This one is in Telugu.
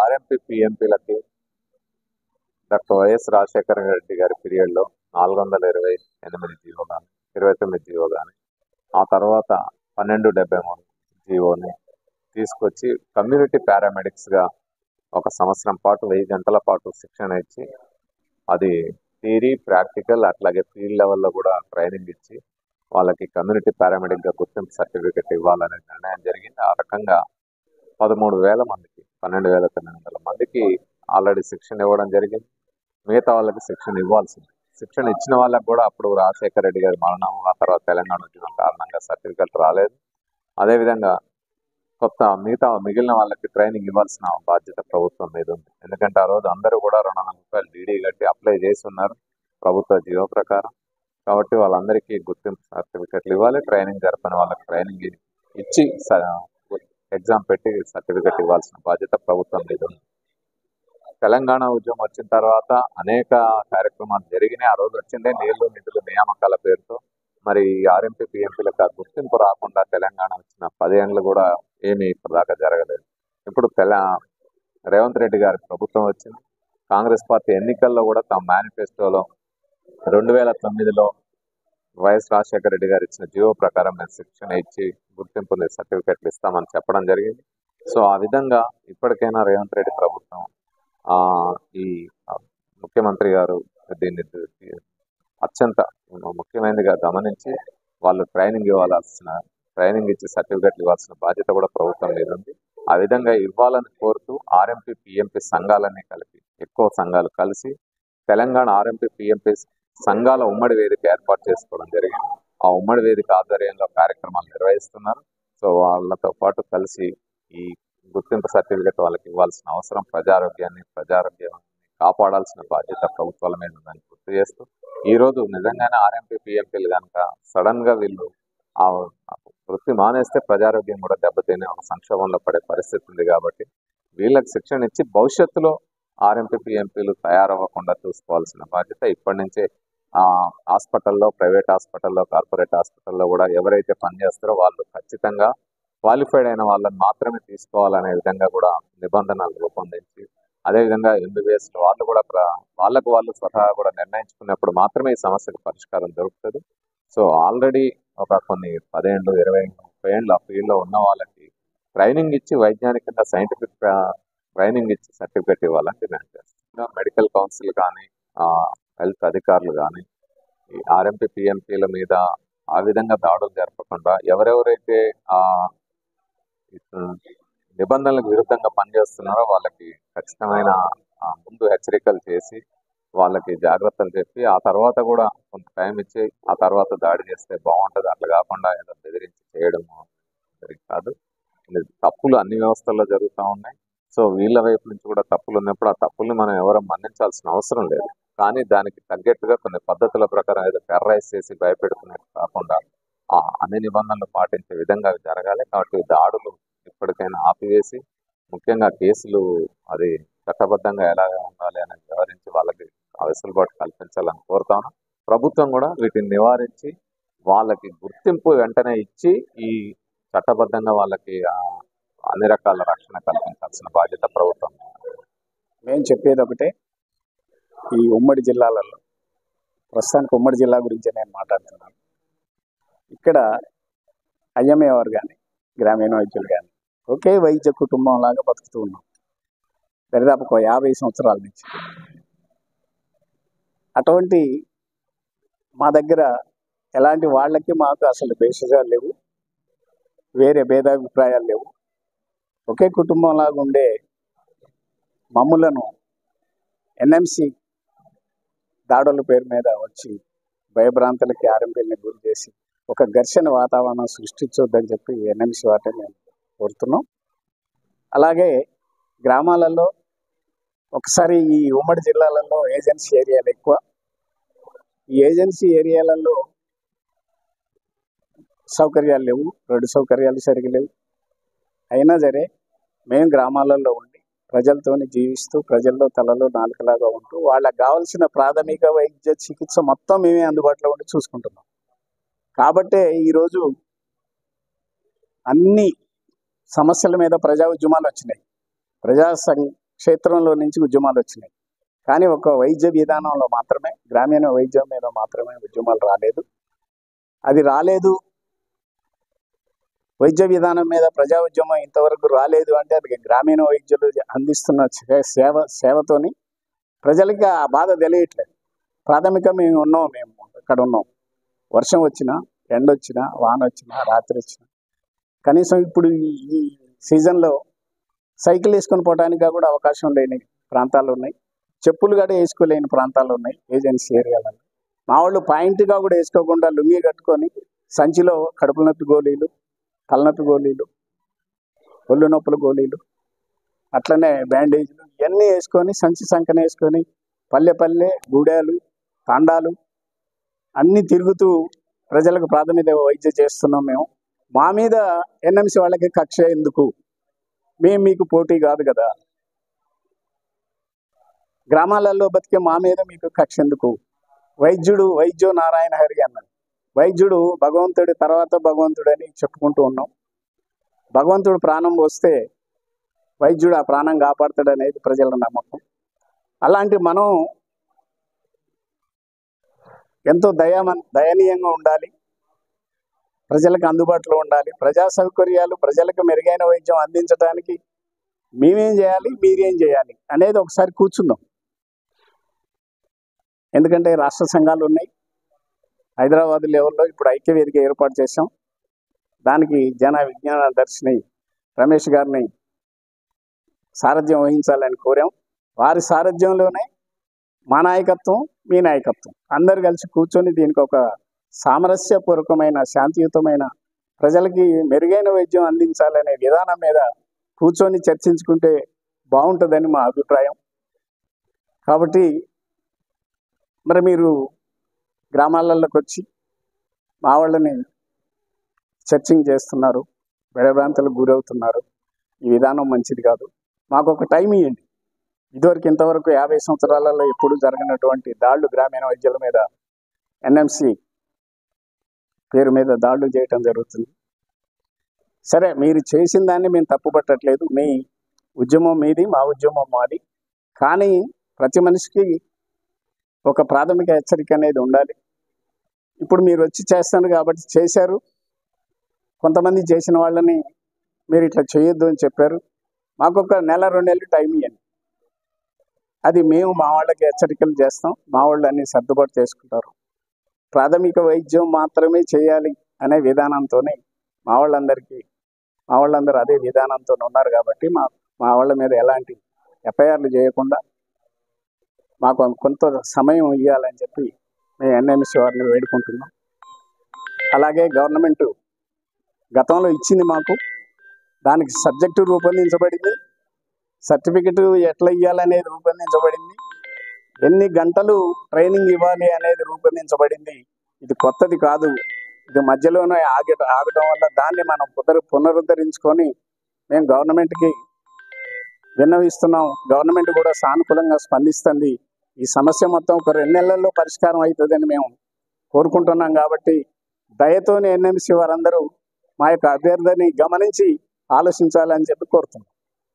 ఆర్ఎంపీ పిఎంపీలకి డాక్టర్ వైఎస్ రాజశేఖర రెడ్డి గారి పీరియడ్లో 428 జీవో కానీ 29 జీవో కానీ ఆ తర్వాత 1273 జీవోని తీసుకొచ్చి కమ్యూనిటీ పారామెడిక్స్గా 1 సంవత్సరం పాటు 1000 గంటల పాటు శిక్షణ ఇచ్చి అది థియరీ ప్రాక్టికల్ అట్లాగే ఫీల్డ్ లెవెల్లో కూడా ట్రైనింగ్ ఇచ్చి వాళ్ళకి కమ్యూనిటీ పారామెడిక్గా గుర్తింపు సర్టిఫికెట్ ఇవ్వాలనే నిర్ణయం జరిగింది. ఆ రకంగా 13,000 మందికి 12,900 మందికి ఆల్రెడీ శిక్షణ ఇవ్వడం జరిగింది. మిగతా వాళ్ళకి శిక్షణ ఇవ్వాల్సింది. శిక్షణ ఇచ్చిన వాళ్ళకి కూడా అప్పుడు రాజశేఖర రెడ్డి గారి మరణం ఆ తర్వాత తెలంగాణ ఉద్యమం కారణంగా సర్టిఫికెట్ రాలేదు. అదేవిధంగా మిగిలిన వాళ్ళకి ట్రైనింగ్ ఇవ్వాల్సిన బాధ్యత ప్రభుత్వం మీద ఉంది. ఎందుకంటే ఆ రోజు అందరూ కూడా 200 రూపాయలు డీడీ కట్టి అప్లై చేసి ఉన్నారు ప్రభుత్వ జీవో ప్రకారం. కాబట్టి వాళ్ళందరికీ గుర్తింపు సర్టిఫికెట్లు ఇవ్వాలి. ట్రైనింగ్ జరపని వాళ్ళకి ట్రైనింగ్ ఇచ్చి ఎగ్జామ్ పెట్టి సర్టిఫికెట్ ఇవ్వాల్సిన బాధ్యత ప్రభుత్వం మీద ఉంది. తెలంగాణ ఉద్యమం వచ్చిన తర్వాత అనేక కార్యక్రమాలు జరిగినాయి. ఆ రోజు వచ్చిందే నీళ్లు నిధులు నియామకాల పేరుతో. మరి ఆర్ఎంపీ పిఎంపీలకు గుర్తింపు రాకుండా తెలంగాణ వచ్చిన 10 ఏళ్ళు కూడా ఏమీ ఇప్పటిదాకా జరగలేదు. ఇప్పుడు రేవంత్ రెడ్డి గారి ప్రభుత్వం వచ్చింది. కాంగ్రెస్ పార్టీ ఎన్నికల్లో కూడా తమ మేనిఫెస్టోలో 2009లో వైఎస్ రాజశేఖర రెడ్డి గారు ఇచ్చిన జీవో ప్రకారం మేము శిక్షణ ఇచ్చి గుర్తింపు సర్టిఫికెట్లు ఇస్తామని చెప్పడం జరిగింది. సో ఆ విధంగా ఇప్పటికైనా రేవంత్ రెడ్డి ప్రభుత్వం ఈ ముఖ్యమంత్రి గారు దీన్ని అత్యంత ముఖ్యమైనదిగా గమనించి వాళ్ళు ట్రైనింగ్ ఇచ్చి సర్టిఫికెట్లు ఇవ్వాల్సిన బాధ్యత కూడా ప్రభుత్వం మీద ఉంది. ఆ విధంగా ఇవ్వాలని కోరుతూ ఆర్ఎంపీ పిఎంపీ సంఘాలన్నీ కలిపి ఎక్కువ సంఘాలు కలిసి తెలంగాణ ఆర్ఎంపీ పిఎంపీ సంఘాల ఉమ్మడి వేదిక ఏర్పాటు చేసుకోవడం జరిగింది. ఆ ఉమ్మడి వేదిక ఆధ్వర్యంలో కార్యక్రమాలు నిర్వహిస్తున్నారు. సో వాళ్ళతో పాటు కలిసి ఈ గుర్తింపు సర్టిఫికెట్ వాళ్ళకి ఇవ్వాల్సిన అవసరం, ప్రజారోగ్యాన్ని కాపాడాల్సిన బాధ్యత ప్రభుత్వాల మీద ఉందని గుర్తు చేస్తూ ఈ రోజు నిజంగానే ఆర్ఎంపీ పిఎంపీలు కనుక సడన్ గా వీళ్ళు ఆ వృత్తి మానేస్తే ప్రజారోగ్యం కూడా దెబ్బతినే ఒక సంక్షోభంలో పడే పరిస్థితి ఉంది. కాబట్టి వీళ్ళకి శిక్షణ ఇచ్చి భవిష్యత్తులో ఆర్ఎంపీ పిఎంపీలు తయారవ్వకుండా చూసుకోవాల్సిన బాధ్యత ఇప్పటి నుంచే హాస్పిటల్లో, ప్రైవేట్ హాస్పిటల్లో, కార్పొరేట్ హాస్పిటల్లో కూడా ఎవరైతే పనిచేస్తారో వాళ్ళు ఖచ్చితంగా క్వాలిఫైడ్ అయిన వాళ్ళని మాత్రమే తీసుకోవాలనే విధంగా కూడా నిబంధనలు రూపొందించి, అదేవిధంగా ఎంబీబీఎస్ వాళ్ళు స్వతహా కూడా నిర్ణయించుకున్నప్పుడు మాత్రమే ఈ సమస్యకు పరిష్కారం దొరుకుతుంది. సో ఆల్రెడీ ఒక కొన్ని 10 ఏళ్ళు, 20 ఏళ్ళు, 30 ఏళ్ళు ఆ ఫీల్డ్లో ఉన్న వాళ్ళకి ట్రైనింగ్ ఇచ్చి వైజ్ఞానికంగా సైంటిఫిక్ ట్రైనింగ్ ఇచ్చి సర్టిఫికెట్ ఇవ్వాలని డిమాండ్ చేస్తున్నాం. మెడికల్ కౌన్సిల్ కానీ హెల్త్ అధికారులు కానీ ఈ ఆర్ఎంపీ పిఎంపీల మీద ఆ విధంగా దాడులు జరపకుండా ఎవరెవరైతే నిబంధనలకు విరుద్ధంగా పనిచేస్తున్నారో వాళ్ళకి ఖచ్చితమైన ముందు హెచ్చరికలు చేసి వాళ్ళకి జాగ్రత్తలు చెప్పి ఆ తర్వాత కూడా కొంత టైం ఇచ్చి ఆ తర్వాత దాడి చేస్తే బాగుంటుంది. అట్లా కాకుండా ఏదో బెదిరించి చేయడం కాదు. తప్పులు అన్ని వ్యవస్థల్లో జరుగుతూ ఉన్నాయి. సో వీళ్ళ వైపు నుంచి కూడా తప్పులు ఉన్నప్పుడు ఆ తప్పుల్ని మనం ఎవరో మన్నించాల్సిన అవసరం లేదు. కానీ దానికి తగ్గట్టుగా కొన్ని పద్ధతుల ప్రకారం ఏదో టెర్రరైజ్ చేసి భయపెడుతున్నట్టు కాకుండా అన్ని నిబంధనలు పాటించే విధంగా జరగాలి. కాబట్టి దాడులు ఇప్పటికైనా ఆపివేసి ముఖ్యంగా కేసులు అది చట్టబద్ధంగా ఎలాగా ఉండాలి అనేది వివరించి వాళ్ళకి వెసులుబాటు కల్పించాలని కోరుతాను. ప్రభుత్వం కూడా వీటిని నివారించి వాళ్ళకి గుర్తింపు వెంటనే ఇచ్చి ఈ చట్టబద్ధంగా వాళ్ళకి అన్ని రకాల రక్షణ కల్పించాల్సిన బాధ్యత ప్రభుత్వం. మేము చెప్పేది ఒకటే, ఈ ఉమ్మడి జిల్లాలలో ప్రస్తుతానికి ఉమ్మడి జిల్లా గురించి నేను మాట్లాడుతున్నాను. ఇక్కడ ఐఎంఏఆర్ కానీ గ్రామీణ వైద్యులు కానీ ఒకే వైద్య కుటుంబం లాగా బతుకుతూ ఉన్నాం దరిదాపు 50 సంవత్సరాల నుంచి. అటువంటి మా దగ్గర ఎలాంటి వాళ్ళకి మాకు అసలు భేషజాలు లేవు, వేరే భేదాభిప్రాయాలు లేవు. ఒకే కుటుంబం లాగా ఉండే మమ్ములను ఎన్ఎంసి దాడుల పేరు మీద వచ్చి భయభ్రాంతులకి ఆర్ఎంపీని గురి చేసి ఒక ఘర్షణ వాతావరణం సృష్టించొద్దని చెప్పి ఎన్ఎంసి వాటిని మేము కోరుతున్నాం. అలాగే గ్రామాలలో ఒకసారి ఈ ఉమ్మడి జిల్లాలలో ఏజెన్సీ ఏరియాలు ఎక్కువ. ఈ ఏజెన్సీ ఏరియాలలో సౌకర్యాలు లేవు, రోడ్డు సౌకర్యాలు సరిగ్గా లేవు. అయినా సరే మేము గ్రామాలలో ఉండి ప్రజలతోని జీవిస్తూ ప్రజల్లో తలలో నాలుకలాగా ఉంటూ వాళ్ళకి కావాల్సిన ప్రాథమిక వైద్య చికిత్స మొత్తం మేమే అందుబాటులో ఉండి చూసుకుంటున్నాం. కాబట్టే ఈరోజు అన్ని సమస్యల మీద ప్రజా ఉద్యమాలు వచ్చినాయి. క్షేత్రంలో నుంచి ఉద్యమాలు వచ్చినాయి. కానీ ఒక వైద్య విధానంలో మాత్రమే, గ్రామీణ వైద్యం మీద మాత్రమే ఉద్యమాలు రాలేదు. అది రాలేదు, వైద్య విధానం మీద ప్రజా ఉద్యమం ఇంతవరకు రాలేదు అంటే అది గ్రామీణ వైద్యులు అందిస్తున్న సేవతోని ప్రజలకి ఆ బాధ తెలియట్లేదు. ప్రాథమికంగా మేము ఇక్కడ ఉన్నాం. వర్షం వచ్చినా, ఎండ వచ్చినా, వాన వచ్చినా, రాత్రి వచ్చినా, కనీసం ఇప్పుడు ఈ సీజన్లో సైకిల్ వేసుకొని పోవడానికి కూడా అవకాశం లేని ప్రాంతాలు ఉన్నాయి. చెప్పులు కూడా వేసుకోలేని ప్రాంతాలు ఉన్నాయి ఏజెన్సీ ఏరియాలలో. మా వాళ్ళు పాయింట్గా కూడా వేసుకోకుండా లుంగి కట్టుకొని సంచిలో కడుపు నొప్పి గోళీలు, తలనొప్పి గోళీలు, ఒళ్ళు నొప్పుల గోళీలు, అట్లనే బ్యాండేజీలు ఇవన్నీ వేసుకొని సంచి సంకన వేసుకొని పల్లె గూడాలు, తాండాలు అన్నీ తిరుగుతూ ప్రజలకు ప్రాథమిక వైద్యం చేస్తున్నాం మేము. మా మీద ఎన్ఎంసీ వాళ్ళకి కక్ష ఎందుకు? మేము మీకు పోటీ కాదు కదా. గ్రామాలలో బతికే మా మీద మీకు కక్ష ఎందుకు? వైద్యో నారాయణ హరి అన్నాడు. వైద్యుడు భగవంతుడి తర్వాత భగవంతుడని చెప్పుకుంటూ ఉన్నాం. భగవంతుడు ప్రాణం పోస్తే వైద్యుడు ఆ ప్రాణం కాపాడతాడు అనేది ప్రజల నమ్మకం. అలాంటి మనం ఎంతో దయనీయంగా ఉండాలి, ప్రజలకు అందుబాటులో ఉండాలి. ప్రజా సౌకర్యాలు, ప్రజలకు మెరుగైన వైద్యం అందించడానికి మేమేం చేయాలి, మీరేం చేయాలి అనేది ఒకసారి కూర్చుందాం. ఎందుకంటే రాష్ట్ర సంఘాలు ఉన్నాయి. హైదరాబాద్ లెవెల్లో ఇప్పుడు ఐక్యవేదిక ఏర్పాటు చేశాం. దానికి జన విజ్ఞాన దర్శిని రమేష్ గారిని సారథ్యం వహించాలని కోరాం. వారి సారథ్యంలోనే మా నాయకత్వం, మీ నాయకత్వం అందరు కలిసి కూర్చొని దీనికి ఒక సామరస్యపూర్వకమైన, శాంతియుతమైన, ప్రజలకి మెరుగైన వైద్యం అందించాలనే విధానం మీద కూర్చొని చర్చించుకుంటే బాగుంటుందని మా అభిప్రాయం. కాబట్టి మరి మీరు గ్రామాలలోకి వచ్చి మా వాళ్ళని చర్చింగ్ చేస్తున్నారు, భయభ్రాంతులకు గురవుతున్నారు. ఈ విధానం మంచిది కాదు. మాకు ఒక టైం ఇవ్వండి. ఇదివరకు ఇంతవరకు 50 సంవత్సరాలలో ఎప్పుడు జరగనటువంటి దాడులు గ్రామీణ వైద్యుల మీద ఎన్ఎంసీ పేరు మీద దాడులు చేయటం జరుగుతుంది. సరే, మీరు చేసిన దాన్ని మేము తప్పుపట్టట్లేదు. మీ ఉద్యమం మీది, మా ఉద్యమం మాది. కానీ ప్రతి మనిషికి ఒక ప్రాథమిక హెచ్చరిక అనేది ఉండాలి. ఇప్పుడు మీరు వచ్చి చేస్తారు కాబట్టి చేశారు. కొంతమంది చేసిన వాళ్ళని మీరు ఇట్లా చేయొద్దు అని చెప్పారు. మాకు ఒక నెల 2 నెలలు టైం ఇవ్వండి. అది మేము మా వాళ్ళకి హెచ్చరికలు చేస్తాం. మా వాళ్ళు అన్ని సర్దుబాటు చేసుకుంటారు. ప్రాథమిక వైద్యం మాత్రమే చేయాలి అనే విధానంతోనే మా వాళ్ళందరూ అదే విధానంతో ఉన్నారు. కాబట్టి మా వాళ్ళ మీద ఎలాంటి ఎఫ్ఐఆర్లు చేయకుండా మాకు కొంత సమయం ఇవ్వాలని చెప్పి మేము ఎన్ఎంసీ వారిని వేడుకుంటున్నాం. అలాగే గవర్నమెంట్ గతంలో ఇచ్చింది మాకు, దానికి సబ్జెక్టు రూపొందించబడింది, సర్టిఫికెట్ ఎట్లా ఇవ్వాలనేది రూపొందించబడింది, ఎన్ని గంటలు ట్రైనింగ్ ఇవ్వాలి అనేది రూపొందించబడింది. ఇది కొత్తది కాదు. ఇది మధ్యలోనే ఆగటం వల్ల దాన్ని మనం పునరుద్ధరించుకొని మేము గవర్నమెంట్కి విన్నవిస్తున్నాం. గవర్నమెంట్ కూడా సానుకూలంగా స్పందిస్తుంది. ఈ సమస్య మొత్తం ఒక 2 నెలల్లో పరిష్కారం అవుతుందని మేము కోరుకుంటున్నాం. కాబట్టి దయతోనే ఎన్ఎంసీ వారందరూ మా యొక్క అభ్యర్థిని గమనించి ఆలోచించాలని చెప్పి కోరుతున్నాం.